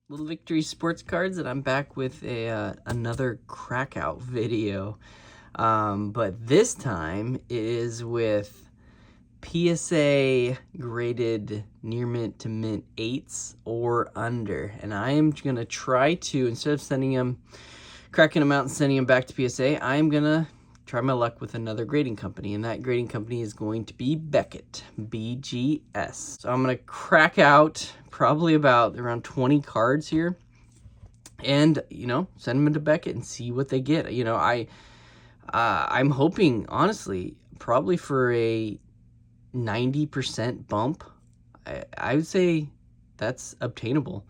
Little Victory Sports Cards, and I'm back with a another crack out video, but this time is with PSA graded near mint to mint 8s or under, and I am gonna try to, instead of cracking them out and sending them back to PSA, I'm gonna try my luck with another grading company, and that grading company is going to be Beckett BGS. So I'm gonna crack out probably about around 20 cards here, and send them into Beckett and see what they get. I'm hoping, honestly, probably for a 90% bump. I would say that's obtainable,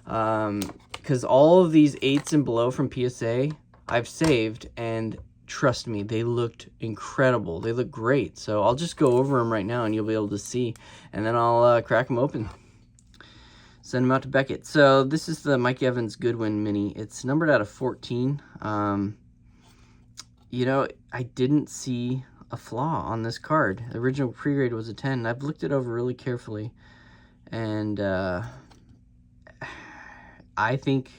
because all of these 8s and below from PSA I've saved, and trust me, they looked incredible. They look great. So I'll just go over them right now and you'll be able to see, and then I'll crack them open, send them out to Beckett. So this is the Mike Evans Goodwin Mini. It's numbered out of 14. I didn't see a flaw on this card. The original pre-grade was a 10. I've looked it over really carefully, and I think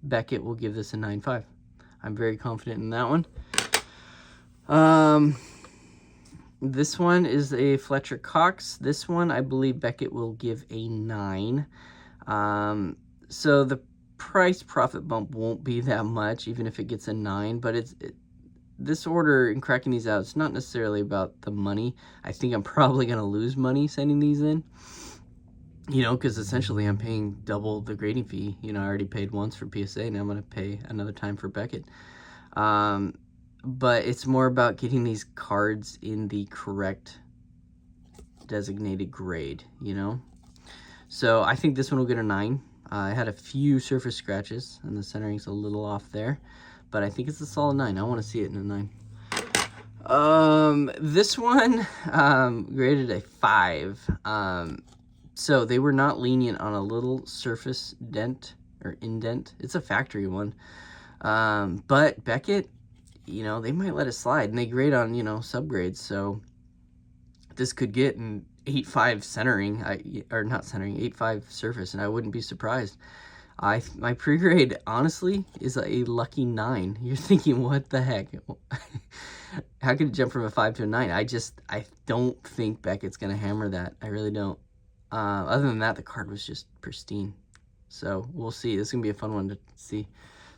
Beckett will give this a 9.5. I'm very confident in that one. This one is a Fletcher Cox. This one, I believe Beckett will give a 9. So the price profit bump won't be that much, even if it gets a 9, but this order and cracking these out, it's not necessarily about the money. I think I'm probably going to lose money sending these in, because essentially I'm paying double the grading fee. I already paid once for PSA, and I'm going to pay another time for Beckett. But it's more about getting these cards in the correct designated grade, So I think this one will get a 9. I had a few surface scratches, and the centering's a little off there, but I think it's a solid 9. I want to see it in a 9. This one graded a 5. So they were not lenient on a little surface dent or indent. It's a factory one. But Beckett, they might let it slide, and they grade on, subgrades. So this could get an 8.5 centering, or not centering, 8.5 surface, and I wouldn't be surprised. My pre-grade, honestly, is a lucky 9. You're thinking, what the heck? How could it jump from a 5 to a 9? I don't think Beckett's going to hammer that. I really don't. Other than that, the card was just pristine. So we'll see. This is going to be a fun one to see.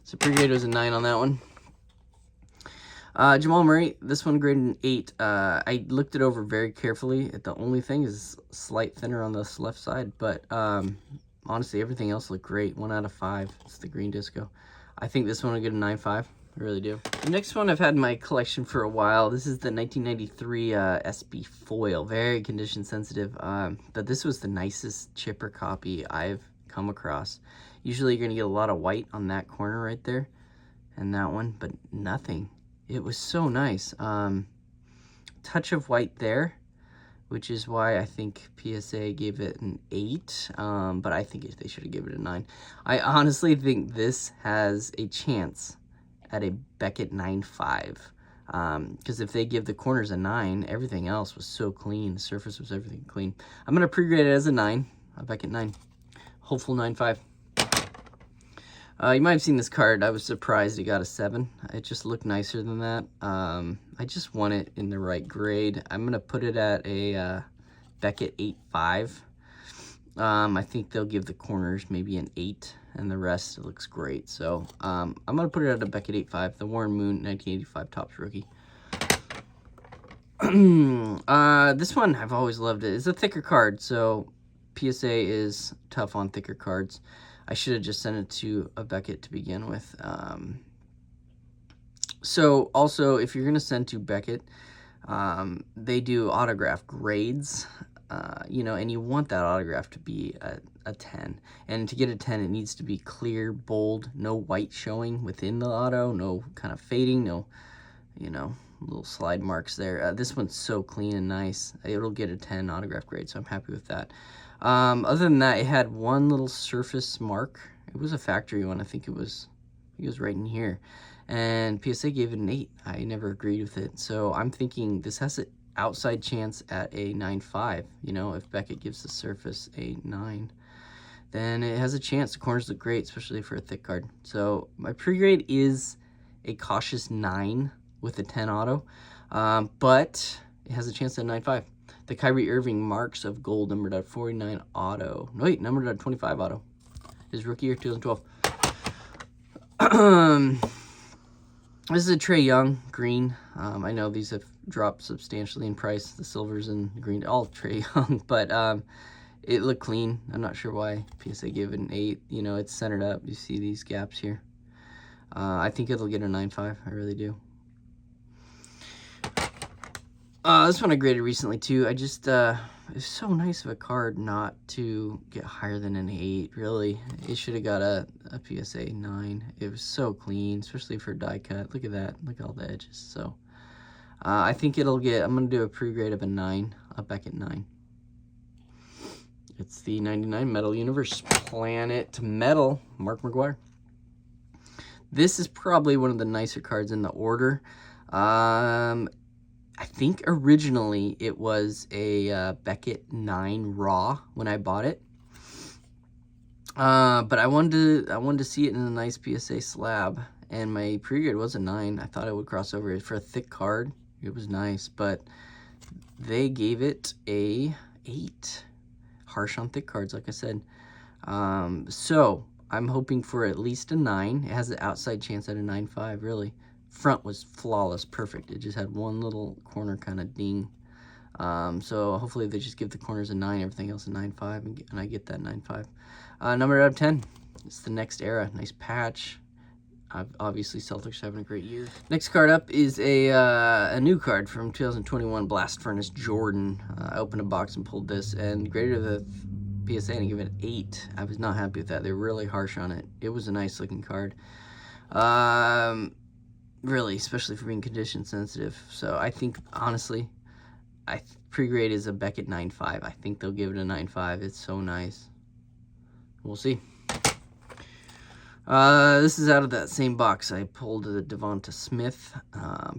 So pre-grade was a 9 on that one. Jamal Murray, this one graded an 8. I looked it over very carefully. The only thing is slight thinner on this left side, but honestly, everything else looked great. 1 out of 5. It's the green disco. I think this one will get a 9.5. I really do. The next one I've had in my collection for a while. This is the 1993 SB foil. Very condition sensitive. But this was the nicest chipper copy I've come across. Usually you're going to get a lot of white on that corner right there and that one, but nothing. It was so nice. Touch of white there, which is why I think PSA gave it an 8, but I think they should have given it a 9. I honestly think this has a chance at a Beckett 9.5, because if they give the corners a 9, everything else was so clean. The surface was everything clean. I'm going to pre-grade it as a 9, a Beckett 9. Hopeful 9.5. You might have seen this card. I was surprised it got a 7. It just looked nicer than that. I just want it in the right grade. I'm going to put it at a Beckett 8.5. I think they'll give the corners maybe an 8, and the rest, it looks great. So I'm going to put it at a Beckett 8.5, the Warren Moon 1985 Topps rookie. This one, I've always loved it. It's a thicker card, so PSA is tough on thicker cards. I should have just sent it to a Beckett to begin with. So also, if you're going to send to Beckett, they do autograph grades, and you want that autograph to be a 10. And to get a 10, it needs to be clear, bold, no white showing within the auto, no kind of fading, no, little slide marks there. This one's so clean and nice. It'll get a 10 autograph grade, so I'm happy with that. Other than that, it had one little surface mark. It was a factory one. I think it was right in here. And PSA gave it an 8. I never agreed with it. So I'm thinking this has an outside chance at a 9.5, if Beckett gives the surface a 9. then it has a chance. The corners look great, especially for a thick card. So my pre-grade is a cautious 9 with a 10 auto, but it has a chance at 9.5. The Kyrie Irving Marks of Gold, numbered at 49 auto. No, wait, numbered at 25 auto. His rookie year, 2012. This is a Trae Young green. I know these have dropped substantially in price. The silvers and green, all Trae Young, but it looked clean. I'm not sure why PSA gave it an 8. You know, it's centered up. You see these gaps here. I think it'll get a 9.5. I really do. This one I graded recently too. I just, it's so nice of a card not to get higher than an 8, really. It should have got a PSA 9. It was so clean, especially for die cut. Look at that. Look at all the edges. So, I think it'll get, I'm going to do a pre-grade of a 9, a Beckett 9. It's the 99 Metal Universe Planet Metal, Mark McGuire. This is probably one of the nicer cards in the order. I think originally it was a Beckett 9 Raw when I bought it. But I wanted to see it in a nice PSA slab, and my pre-grade was a 9. I thought it would cross over. For a thick card, it was nice, but they gave it a 8. Harsh on thick cards, like I said. So I'm hoping for at least a 9. It has an outside chance at a 9.5, really. Front was flawless, perfect. It just had one little corner kind of ding. So hopefully they just give the corners a 9, everything else a 9.5, and I get that 9.5. Number out of 10. It's the Next Era. Nice patch. Obviously, Celtics having a great year. Next card up is a new card from 2021, Blast Furnace Jordan. I opened a box and pulled this, and graded the PSA and I give it an 8. I was not happy with that. They're really harsh on it. It was a nice looking card. Really, especially for being condition sensitive. So I think, honestly, pre-grade is a Beckett 9.5. I think they'll give it a 9.5. It's so nice. We'll see. This is out of that same box. I pulled a Devonta Smith,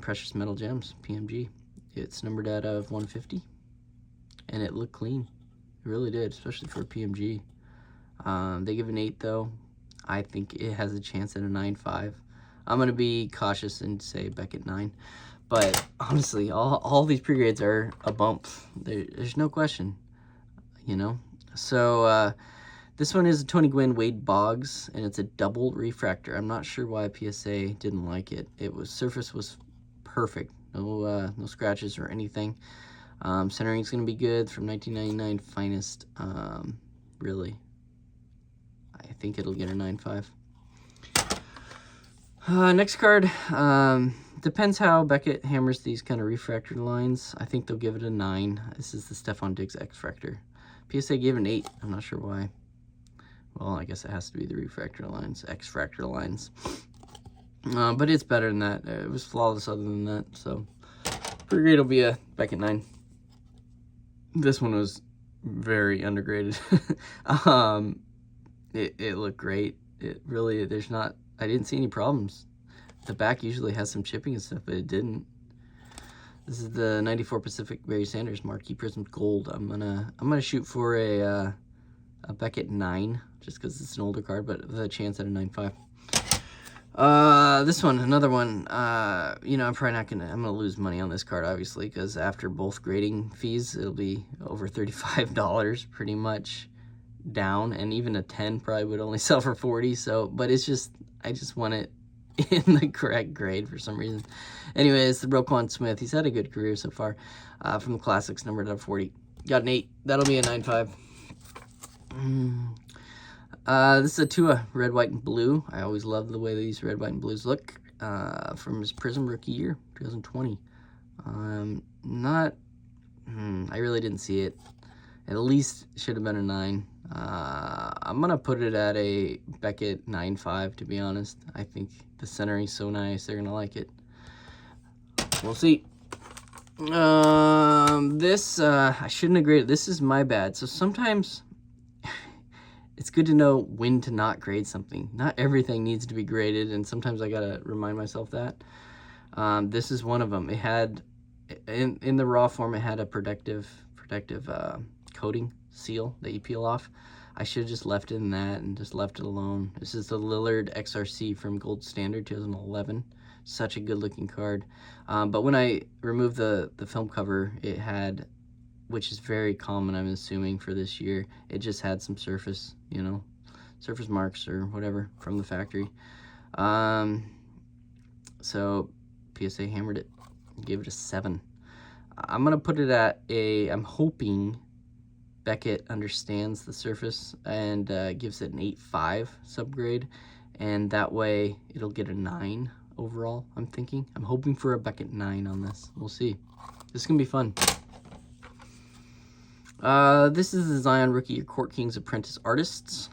Precious Metal Gems, PMG. It's numbered out of 150, and it looked clean. It really did, especially for a PMG. They give an 8, though. I think it has a chance at a 9.5. I'm going to be cautious and say Beckett 9. But honestly, all these pre-grades are a bump. There's no question, you know. So this one is a Tony Gwynn Wade Boggs, and it's a double refractor. I'm not sure why PSA didn't like it. Surface was perfect. No scratches or anything. Centering's going to be good from 1999 Finest. Really, I think it'll get a 9.5. Next card, depends how Beckett hammers these kind of refractor lines. I think they'll give it a 9. This is the Stephon Diggs X-Fractor. PSA gave it an 8. I'm not sure why. Well, I guess it has to be the refractor lines, X-Fractor lines. But it's better than that. It was flawless other than that. So, pre-grade will be a Beckett 9. This one was very undergraded. It looked great. It really, I didn't see any problems. The back usually has some chipping and stuff, but it didn't. This is the 94 Pacific Barry Sanders Marquee Prism Gold. I'm gonna shoot for a Beckett 9, just because it's an older card, but with a chance at a 9.5. This one, another one. You know, I'm gonna lose money on this card, obviously, because after both grading fees, it'll be over $35 pretty much down, and even a 10 probably would only sell for 40. So, but it's just, I just want it in the correct grade for some reason. Anyways, the Roquan Smith, he's had a good career so far. From the Classics, numbered at 40. Got an 8. That'll be a 9.5. This is a Tua, red, white, and blue. I always love the way these red, white, and blues look. From his Prism rookie year, 2020. I really didn't see it. At least should have been a 9. I'm going to put it at a Beckett 9.5, to be honest. I think the centering's so nice, they're going to like it. We'll see. This, I shouldn't have graded. This is my bad. So sometimes it's good to know when to not grade something. Not everything needs to be graded, and sometimes I got to remind myself that. This is one of them. It had, in the raw form, it had a protective coating seal that you peel off. I should have just left it in that and just left it alone. This is the Lillard XRC from Gold Standard 2011. Such a good looking card. But when I removed the film cover, it had, which is very common, I'm assuming, for this year, it just had some surface, you know, surface marks or whatever from the factory. So PSA hammered it, gave it a 7. I'm gonna put it at a, I'm hoping Beckett understands the surface and gives it an 8.5 subgrade, and that way it'll get a 9 overall, I'm thinking. I'm hoping for a Beckett 9 on this. We'll see. This is gonna be fun. This is the Zion Rookie Year Court Kings Apprentice Artists.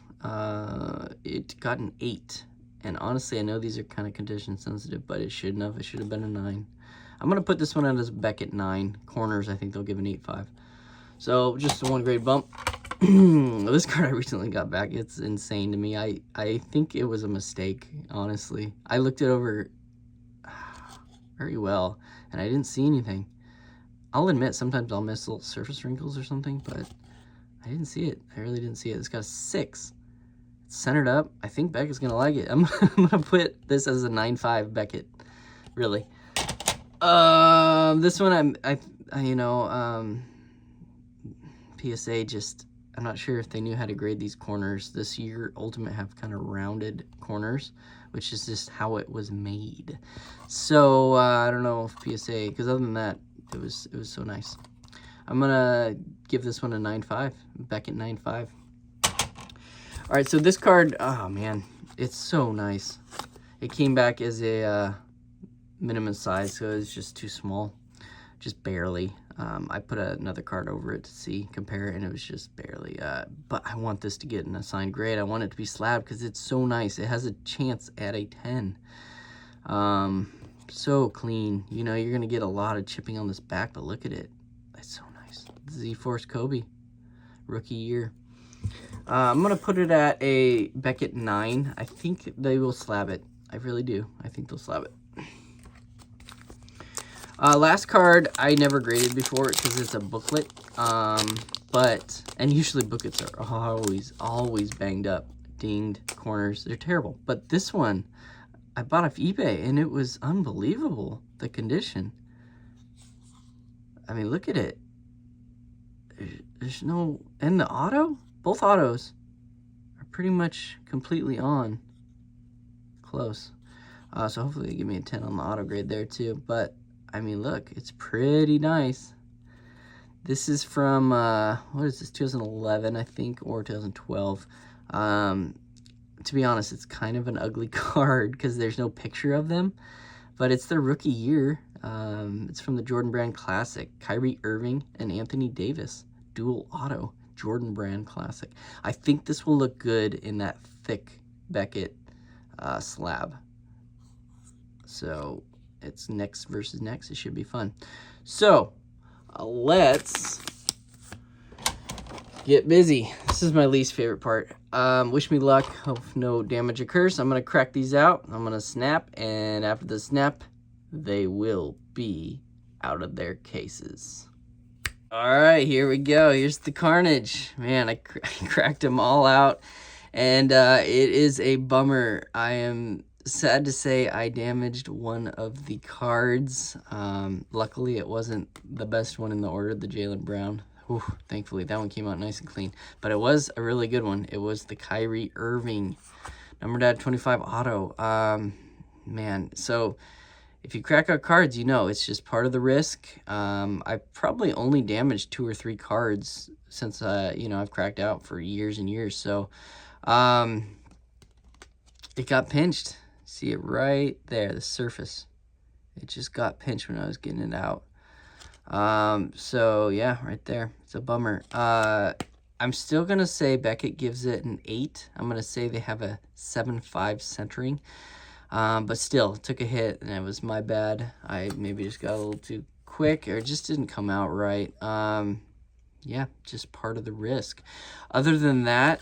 It got an 8, and honestly, I know these are kind of condition sensitive, but it shouldn't have. It should have been a 9. I'm gonna put this one out as Beckett 9. Corners, I think they'll give an 8.5. So just a 1 grade bump. This card I recently got back. It's insane to me. I think it was a mistake, honestly. I looked it over very well, and I didn't see anything. I'll admit, sometimes I'll miss little surface wrinkles or something, but I didn't see it. I really didn't see it. It's got a 6. It's centered up. I think Beckett's gonna like it. I'm gonna put this as a 9.5 Beckett. Really. This one PSA just, I'm not sure if they knew how to grade these corners. This year, Ultimate have kind of rounded corners, which is just how it was made. So I don't know if PSA, because other than that, it was so nice. I'm gonna give this one a 9.5, Beckett 9.5. All right, so this card, oh man, it's so nice. It came back as a minimum size, so it's just too small, just barely. I put another card over it to compare it, and it was just barely. But I want this to get an assigned grade. I want it to be slabbed because it's so nice. It has a chance at a 10. So clean. You know, you're gonna get a lot of chipping on this back, but look at it. It's so nice. Z-Force Kobe, rookie year. I'm gonna put it at a Beckett 9. I think they will slab it. I really do. I think they'll slab it. Last card I never graded before because it's a booklet. And usually booklets are always banged up, dinged corners. They're terrible. But this one I bought off eBay, and it was unbelievable, the condition. I mean, look at it. There's no, and the auto, both autos are pretty much completely on. Close. So hopefully they give me a 10 on the auto grade there too. But I mean, look, it's pretty nice. This is from, what is this, 2011, I think, or 2012. To be honest, it's kind of an ugly card because there's no picture of them, but it's their rookie year. It's from the Jordan Brand Classic. Kyrie Irving and Anthony Davis, dual auto, Jordan Brand Classic. I think this will look good in that thick Beckett slab. So it's next versus next. It should be fun. So let's get busy. This is my least favorite part. Wish me luck. Hope no damage occurs. I'm going to crack these out. I'm going to snap. And after the snap, they will be out of their cases. All right, here we go. Here's the carnage. Man, I cracked them all out. And it is a bummer. I am sad to say I damaged one of the cards. Luckily, it wasn't the best one in the order, the Jaylen Brown. Whew, thankfully, that one came out nice and clean. But it was a really good one. It was the Kyrie Irving numbered at 25 auto. Man, so if you crack out cards, you know it's just part of the risk. I probably only damaged 2 or 3 cards since I've cracked out for years and years. So it got pinched. See it right there, the surface. It just got pinched when I was getting it out. So yeah, right there. It's a bummer. I'm still gonna say Beckett gives it an 8. I'm gonna say they have a 7.5 centering. But still, it took a hit, and it was my bad. I maybe just got a little too quick, or it just didn't come out right. Yeah, just part of the risk. Other than that,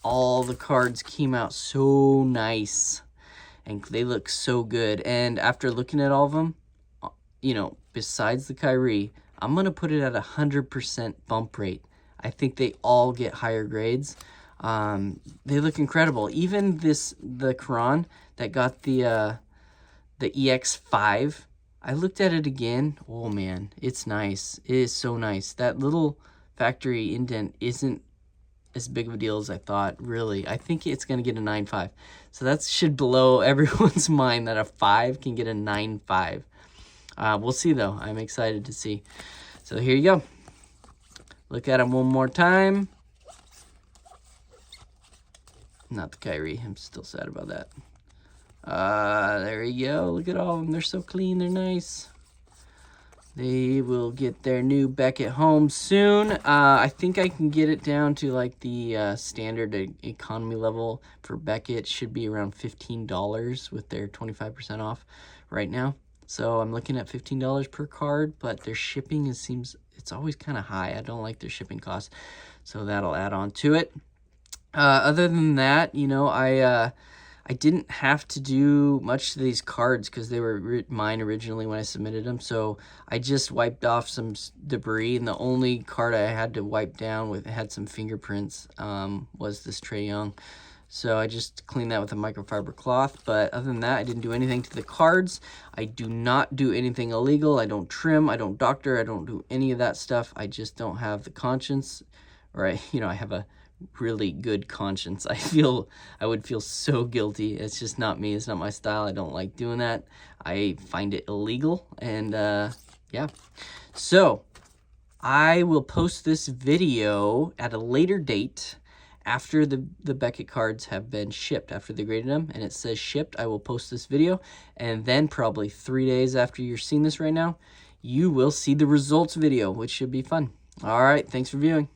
all the cards came out so nice, and they look so good. And after looking at all of them, besides the Kyrie, I'm going to put it at 100% bump rate. I think they all get higher grades. They look incredible. Even the Quran that got the EX5, I looked at it again. Oh man, it's nice. It is so nice. That little factory indent isn't as big of a deal as I thought, really. I think it's going to get a 9.5. So that should blow everyone's mind that a 5 can get a 9.5. We'll see, though. I'm excited to see. So here you go. Look at them one more time. Not the Kyrie. I'm still sad about that. There you go. Look at all of them. They're so clean. They're nice. They will get their new Beckett home soon. I think I can get it down to like the standard economy level for Beckett. Should be around $15 with their 25% off right now. So I'm looking at $15 per card, but their shipping it's always kind of high. I don't like their shipping costs, so that'll add on to it. Other than that, you know, I didn't have to do much to these cards because they were mine originally when I submitted them. So I just wiped off some debris, and the only card I had to wipe down had some fingerprints was this Trae Young. So I just cleaned that with a microfiber cloth. But other than that, I didn't do anything to the cards. I do not do anything illegal. I don't trim. I don't doctor. I don't do any of that stuff. I just don't have the conscience, or I have a really good conscience. I would feel so guilty. It's just not me. It's not my style. I don't like doing that. I find it illegal. And yeah. So I will post this video at a later date after the Beckett cards have been shipped, after they graded them and it says shipped. I will post this video, and then probably 3 days after you're seeing this right now, you will see the results video, which should be fun. All right, thanks for viewing.